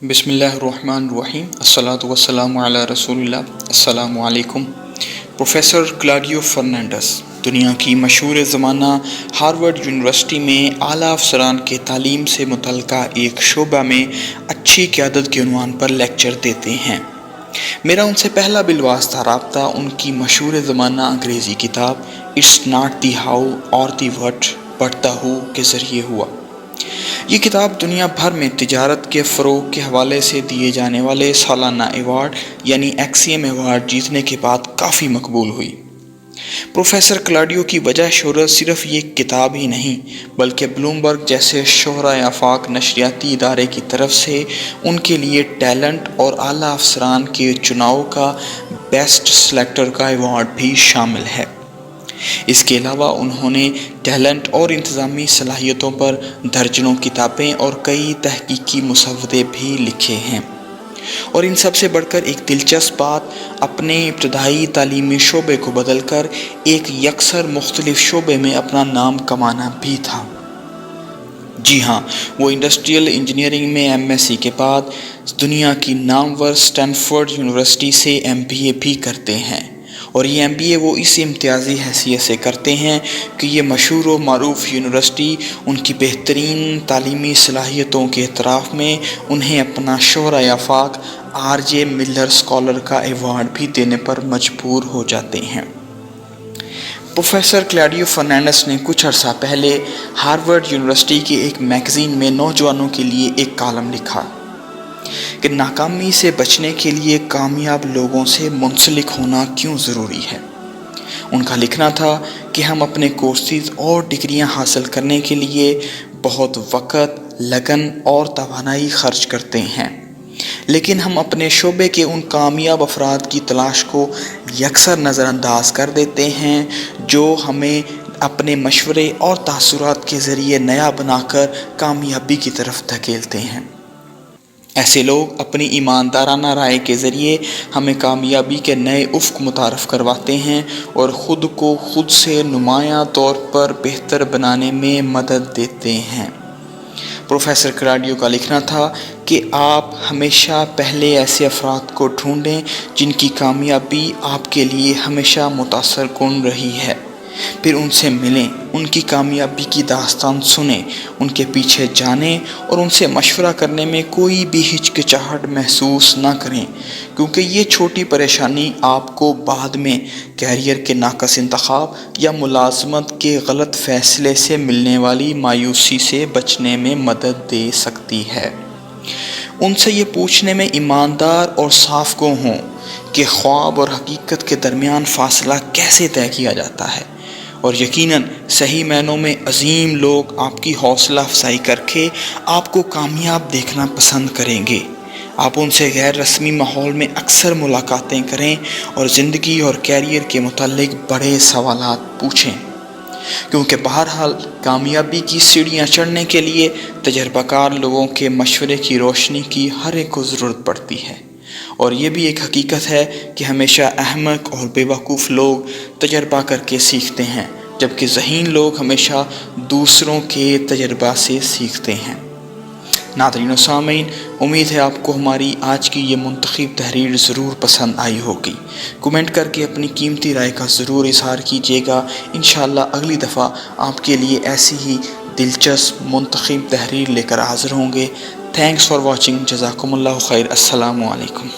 بسم اللہ الرحمن الرحیم، الصلاۃ والسلام علی رسول اللہ۔ السلام علیکم۔ پروفیسر کلاڈیو فرنانڈس دنیا کی مشہور زمانہ ہارورڈ یونیورسٹی میں اعلیٰ افسران کے تعلیم سے متعلقہ ایک شعبہ میں اچھی قیادت کے عنوان پر لیکچر دیتے ہیں۔ میرا ان سے پہلا بالواسطہ رابطہ ان کی مشہور زمانہ انگریزی کتاب اٹس ناٹ دی ہاؤ اور دی وٹ بٹ دی ہو کے ذریعے ہوا۔ یہ کتاب دنیا بھر میں تجارت کے فروغ کے حوالے سے دیے جانے والے سالانہ ایوارڈ یعنی ایکسیم ایوارڈ جیتنے کے بعد کافی مقبول ہوئی۔ پروفیسر کلاڈیو کی وجہ شہرت صرف یہ کتاب ہی نہیں بلکہ بلومبرگ جیسے شہرۂ آفاق نشریاتی ادارے کی طرف سے ان کے لیے ٹیلنٹ اور اعلیٰ افسران کے چناؤ کا بیسٹ سلیکٹر کا ایوارڈ بھی شامل ہے۔ اس کے علاوہ انہوں نے ٹیلنٹ اور انتظامی صلاحیتوں پر درجنوں کتابیں اور کئی تحقیقی مسودے بھی لکھے ہیں، اور ان سب سے بڑھ کر ایک دلچسپ بات، اپنے ابتدائی تعلیمی شعبے کو بدل کر ایک یکسر مختلف شعبے میں اپنا نام کمانا بھی تھا۔ جی ہاں، وہ انڈسٹریل انجینئرنگ میں ایم ایس سی کے بعد دنیا کی نامور سٹینفورڈ یونیورسٹی سے ایم بی اے بھی کرتے ہیں، اور یہ ایم بی اے وہ اس امتیازی حیثیت سے کرتے ہیں کہ یہ مشہور و معروف یونیورسٹی ان کی بہترین تعلیمی صلاحیتوں کے اعتراف میں انہیں اپنا شہرۂ آفاق آر جے ملر اسکالر کا ایوارڈ بھی دینے پر مجبور ہو جاتے ہیں۔ پروفیسر کلاڈیو فرنانڈس نے کچھ عرصہ پہلے ہارورڈ یونیورسٹی کے ایک میگزین میں نوجوانوں کے لیے ایک کالم لکھا کہ ناکامی سے بچنے کے لیے کامیاب لوگوں سے منسلک ہونا کیوں ضروری ہے۔ ان کا لکھنا تھا کہ ہم اپنے کورسز اور ڈگریاں حاصل کرنے کے لیے بہت وقت، لگن اور توانائی خرچ کرتے ہیں، لیکن ہم اپنے شعبے کے ان کامیاب افراد کی تلاش کو یکسر نظر انداز کر دیتے ہیں جو ہمیں اپنے مشورے اور تاثرات کے ذریعے نیا بنا کر کامیابی کی طرف دھکیلتے ہیں۔ ایسے لوگ اپنی ایماندارانہ رائے کے ذریعے ہمیں کامیابی کے نئے افق متعارف کرواتے ہیں اور خود کو خود سے نمایاں طور پر بہتر بنانے میں مدد دیتے ہیں۔ پروفیسر کلاڈیو کا لکھنا تھا کہ آپ ہمیشہ پہلے ایسے افراد کو ڈھونڈیں جن کی کامیابی آپ کے لیے ہمیشہ متاثر کن رہی ہے، پھر ان سے ملیں، ان کی کامیابی کی داستان سنیں، ان کے پیچھے جانیں اور ان سے مشورہ کرنے میں کوئی بھی ہچکچاہٹ محسوس نہ کریں، کیونکہ یہ چھوٹی پریشانی آپ کو بعد میں کیریئر کے ناقص انتخاب یا ملازمت کے غلط فیصلے سے ملنے والی مایوسی سے بچنے میں مدد دے سکتی ہے۔ ان سے یہ پوچھنے میں ایماندار اور صاف گو ہوں کہ خواب اور حقیقت کے درمیان فاصلہ کیسے طے کیا جاتا ہے، اور یقیناً صحیح معنوں میں عظیم لوگ آپ کی حوصلہ افزائی کر کے آپ کو کامیاب دیکھنا پسند کریں گے۔ آپ ان سے غیر رسمی ماحول میں اکثر ملاقاتیں کریں اور زندگی اور کیریئر کے متعلق بڑے سوالات پوچھیں، کیونکہ بہرحال کامیابی کی سیڑھیاں چڑھنے کے لیے تجربہ کار لوگوں کے مشورے کی روشنی کی ہر ایک کو ضرورت پڑتی ہے، اور یہ بھی ایک حقیقت ہے کہ ہمیشہ احمق اور بے وقوف لوگ تجربہ کر کے سیکھتے ہیں، جبکہ ذہین لوگ ہمیشہ دوسروں کے تجربہ سے سیکھتے ہیں۔ ناظرین و سامعین، امید ہے آپ کو ہماری آج کی یہ منتخب تحریر ضرور پسند آئی ہوگی۔ کمنٹ کر کے اپنی قیمتی رائے کا ضرور اظہار کیجیے گا۔ انشاءاللہ اگلی دفعہ آپ کے لیے ایسی ہی دلچسپ منتخب تحریر لے کر حاضر ہوں گے۔ تھینکس فار واچنگ، جزاکم اللہ خیر، السلام علیکم۔